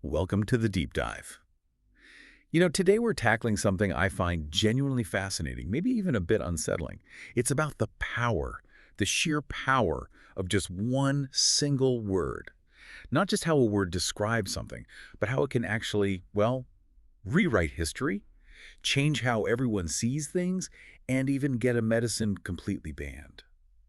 Welcome to the Deep Dive. Today we're tackling something I find genuinely fascinating, maybe even a bit unsettling. It's about the power, the sheer power of just one single word. Not just how a word describes something, but how it can actually, rewrite history, change how everyone sees things, and even get a medicine completely banned.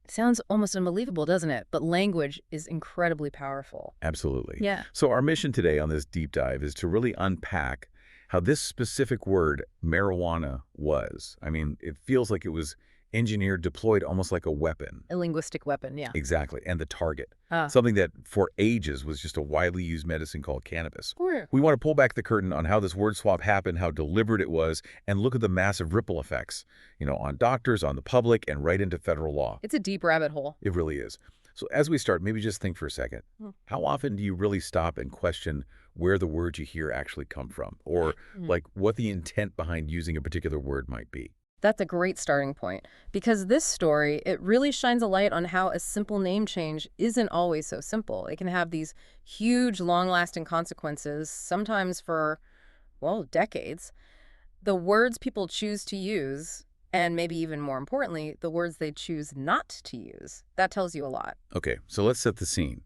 Sounds almost unbelievable, doesn't it? But language is incredibly powerful. Absolutely. Yeah. So our mission today on this deep dive is to really unpack how this specific word, marijuana, was. I mean, it feels like it was engineered, deployed almost like a weapon. A linguistic weapon, yeah. Exactly. And the target. Ah. Something that for ages was just a widely used medicine called cannabis. Sure. We want to pull back the curtain on how this word swap happened, how deliberate it was, and look at the massive ripple effects, on doctors, on the public, and right into federal law. It's a deep rabbit hole. It really is. So as we start, maybe just think for a second. How often do you really stop and question where the words you hear actually come from? Or like what the intent behind using a particular word might be? That's a great starting point, because this story, it really shines a light on how a simple name change isn't always so simple. It can have these huge, long-lasting consequences, sometimes for, decades. The words people choose to use, and maybe even more importantly, the words they choose not to use, that tells you a lot. Okay, so let's set the scene.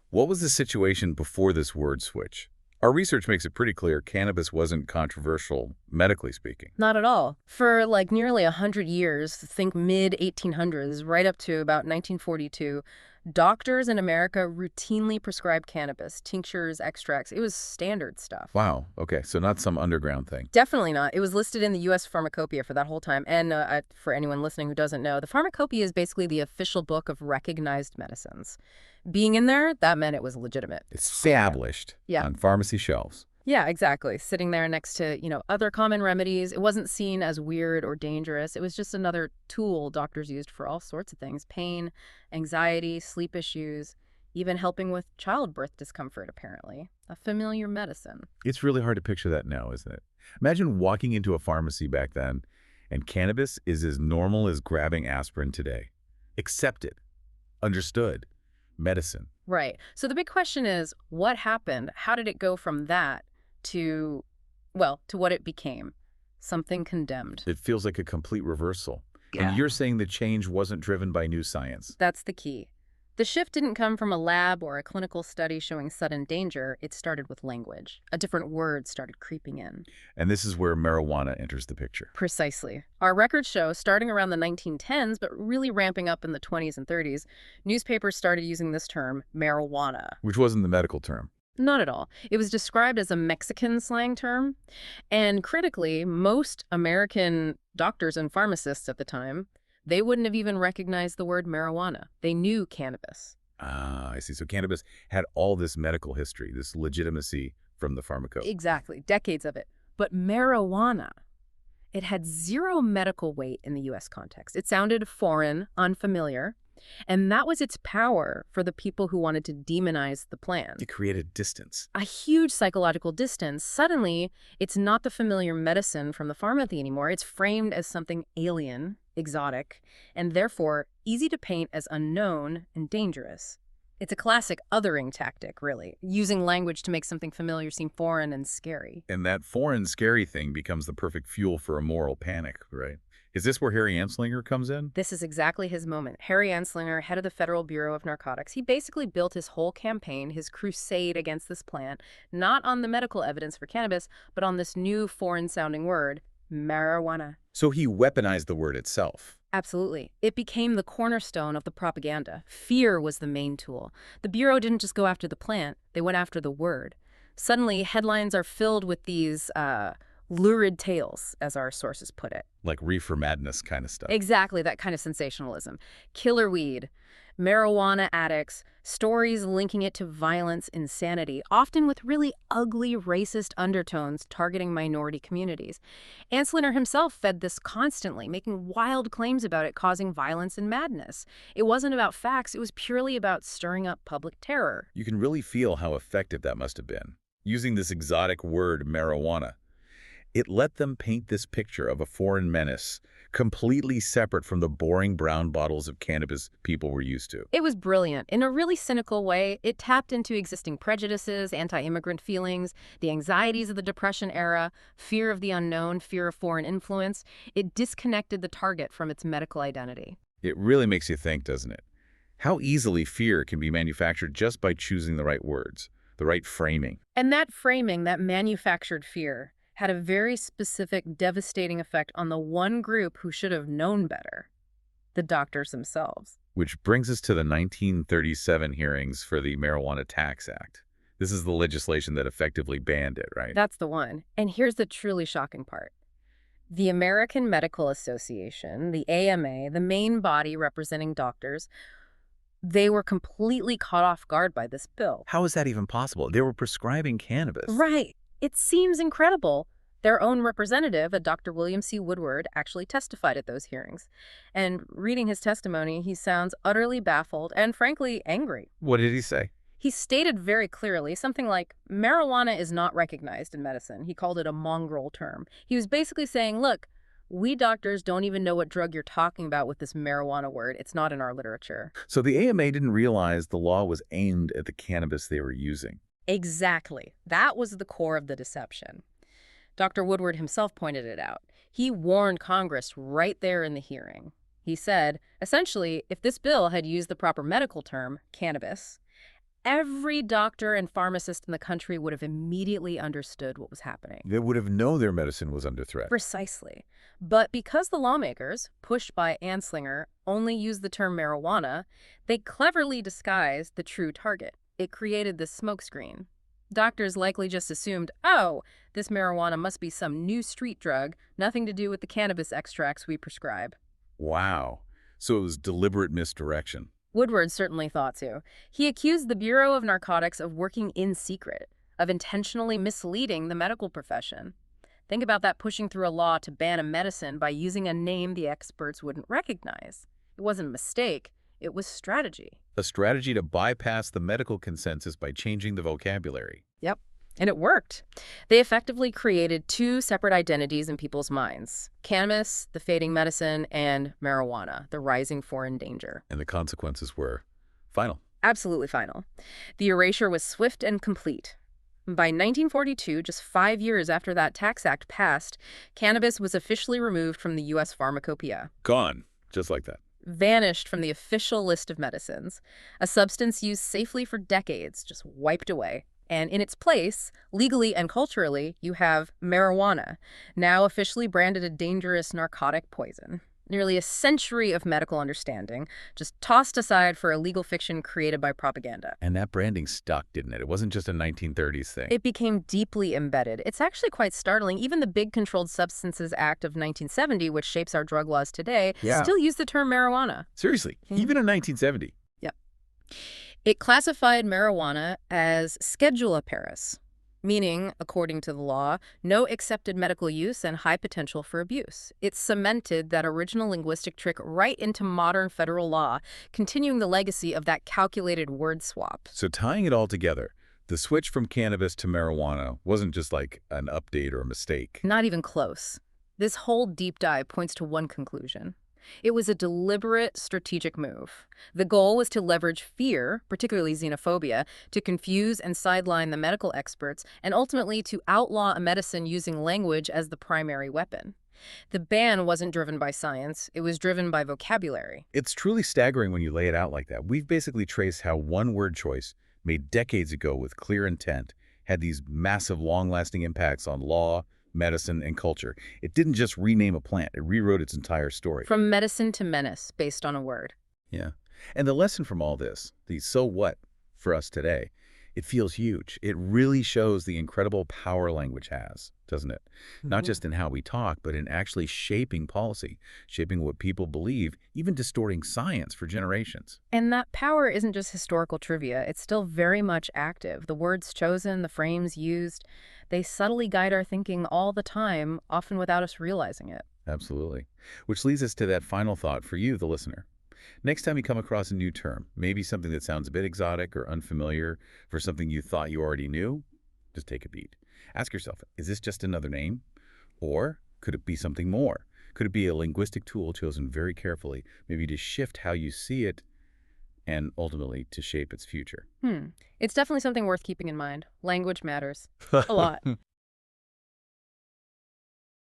What was the situation before this word switch? Our research makes it pretty clear cannabis wasn't controversial, medically speaking. Not at all. For nearly 100 years, think mid-1800s, right up to about 1942, doctors in America routinely prescribed cannabis, tinctures, extracts. It was standard stuff. Wow, okay, so not some underground thing. Definitely not. It was listed in the U.S. Pharmacopoeia for that whole time. And for anyone listening who doesn't know, the Pharmacopoeia is basically the official book of recognized medicines. Being in there, that meant it was legitimate. Established on pharmacy shelves. Yeah, exactly. Sitting there next to, other common remedies. It wasn't seen as weird or dangerous. It was just another tool doctors used for all sorts of things. Pain, anxiety, sleep issues, even helping with childbirth discomfort, apparently. A familiar medicine. It's really hard to picture that now, isn't it? Imagine walking into a pharmacy back then, and cannabis is as normal as grabbing aspirin today. Accepted. Understood. Medicine. Right. So the big question is, what happened? How did it go from that to what it became? Something condemned. It feels like a complete reversal. Yeah. And you're saying the change wasn't driven by new science. That's the key. The shift didn't come from a lab or a clinical study showing sudden danger. It started with language. A different word started creeping in. And this is where marijuana enters the picture. Precisely. Our records show, starting around the 1910s, but really ramping up in the 20s and 30s, newspapers started using this term, marijuana. Which wasn't the medical term. Not at all. It was described as a Mexican slang term. And critically, most American doctors and pharmacists at the time, they wouldn't have even recognized the word marijuana. They knew cannabis. Ah, I see. So cannabis had all this medical history, this legitimacy from the pharmacopoeia. Exactly. Decades of it. But marijuana, it had zero medical weight in the U.S. context. It sounded foreign, unfamiliar, and that was its power for the people who wanted to demonize the plant. It created distance. A huge psychological distance. Suddenly, it's not the familiar medicine from the pharmacy anymore. It's framed as something alien, exotic, and therefore easy to paint as unknown and dangerous. It's a classic othering tactic, really, using language to make something familiar seem foreign and scary. And that foreign, scary thing becomes the perfect fuel for a moral panic, right? Is this where Harry Anslinger comes in? This is exactly his moment. Harry Anslinger, head of the Federal Bureau of Narcotics, he basically built his whole campaign, his crusade against this plant, not on the medical evidence for cannabis, but on this new foreign-sounding word, marijuana. So he weaponized the word itself. Absolutely. It became the cornerstone of the propaganda. Fear was the main tool. The Bureau didn't just go after the plant, they went after the word. Suddenly, headlines are filled with these lurid tales, as our sources put it. Like reefer madness kind of stuff. Exactly, that kind of sensationalism. Killer weed, marijuana addicts, stories linking it to violence, insanity, often with really ugly racist undertones targeting minority communities. Anslinger himself fed this constantly, making wild claims about it causing violence and madness. It wasn't about facts, it was purely about stirring up public terror. You can really feel how effective that must have been, using this exotic word, marijuana. It let them paint this picture of a foreign menace, completely separate from the boring brown bottles of cannabis people were used to. It was brilliant. In a really cynical way, it tapped into existing prejudices, anti-immigrant feelings, the anxieties of the Depression era, fear of the unknown, fear of foreign influence. It disconnected the target from its medical identity. It really makes you think, doesn't it? How easily fear can be manufactured just by choosing the right words, the right framing. And that framing, that manufactured fear, had a very specific, devastating effect on the one group who should have known better, the doctors themselves. Which brings us to the 1937 hearings for the Marijuana Tax Act. This is the legislation that effectively banned it, right? That's the one. And here's the truly shocking part. The American Medical Association, the AMA, the main body representing doctors, they were completely caught off guard by this bill. How is that even possible? They were prescribing cannabis. Right. It seems incredible. Their own representative, a Dr. William C. Woodward, actually testified at those hearings. And reading his testimony, he sounds utterly baffled and, frankly, angry. What did he say? He stated very clearly something like, marijuana is not recognized in medicine. He called it a mongrel term. He was basically saying, look, we doctors don't even know what drug you're talking about with this marijuana word. It's not in our literature. So the AMA didn't realize the law was aimed at the cannabis they were using. Exactly. That was the core of the deception. Dr. Woodward himself pointed it out. He warned Congress right there in the hearing. He said, essentially, if this bill had used the proper medical term, cannabis, every doctor and pharmacist in the country would have immediately understood what was happening. They would have known their medicine was under threat. Precisely. But because the lawmakers, pushed by Anslinger, only used the term marijuana, they cleverly disguised the true target. It created this smokescreen. Doctors likely just assumed, oh, this marijuana must be some new street drug, nothing to do with the cannabis extracts we prescribe. Wow. So it was deliberate misdirection. Woodward certainly thought so. He accused the Bureau of Narcotics of working in secret, of intentionally misleading the medical profession. Think about that, pushing through a law to ban a medicine by using a name the experts wouldn't recognize. It wasn't a mistake. It was strategy. A strategy to bypass the medical consensus by changing the vocabulary. Yep. And it worked. They effectively created two separate identities in people's minds. Cannabis, the fading medicine, and marijuana, the rising foreign danger. And the consequences were final. Absolutely final. The erasure was swift and complete. By 1942, just 5 years after that tax act passed, cannabis was officially removed from the U.S. pharmacopoeia. Gone. Just like that. Vanished from the official list of medicines. A substance used safely for decades, just wiped away. And in its place, legally and culturally, you have marijuana, now officially branded a dangerous narcotic poison. Nearly a century of medical understanding, just tossed aside for a legal fiction created by propaganda. And that branding stuck, didn't it? It wasn't just a 1930s thing. It became deeply embedded. It's actually quite startling. Even the big Controlled Substances Act of 1970, which shapes our drug laws today, still used the term marijuana. Seriously, even in 1970. Yep. It classified marijuana as Schedule Paris, meaning, according to the law, no accepted medical use and high potential for abuse. It cemented that original linguistic trick right into modern federal law, continuing the legacy of that calculated word swap. So tying it all together, the switch from cannabis to marijuana wasn't just like an update or a mistake. Not even close. This whole deep dive points to one conclusion. It was a deliberate, strategic move. The goal was to leverage fear, particularly xenophobia, to confuse and sideline the medical experts, and ultimately to outlaw a medicine using language as the primary weapon. The ban wasn't driven by science. It was driven by vocabulary. It's truly staggering when you lay it out like that. We've basically traced how one word choice, made decades ago with clear intent, had these massive, long-lasting impacts on law, medicine, and culture. It didn't just rename a plant, it rewrote its entire story. From medicine to menace, based on a word. Yeah. And the lesson from all this, the so what for us today, it feels huge. It really shows the incredible power language has, doesn't it? Not just in how we talk, but in actually shaping policy, shaping what people believe, even distorting science for generations. And that power isn't just historical trivia. It's still very much active. The words chosen, the frames used, they subtly guide our thinking all the time, often without us realizing it. Absolutely. Which leads us to that final thought for you, the listener. Next time you come across a new term, maybe something that sounds a bit exotic or unfamiliar for something you thought you already knew, just take a beat. Ask yourself, is this just another name? Or could it be something more? Could it be a linguistic tool chosen very carefully, maybe to shift how you see it and ultimately to shape its future? It's definitely something worth keeping in mind. Language matters. A lot.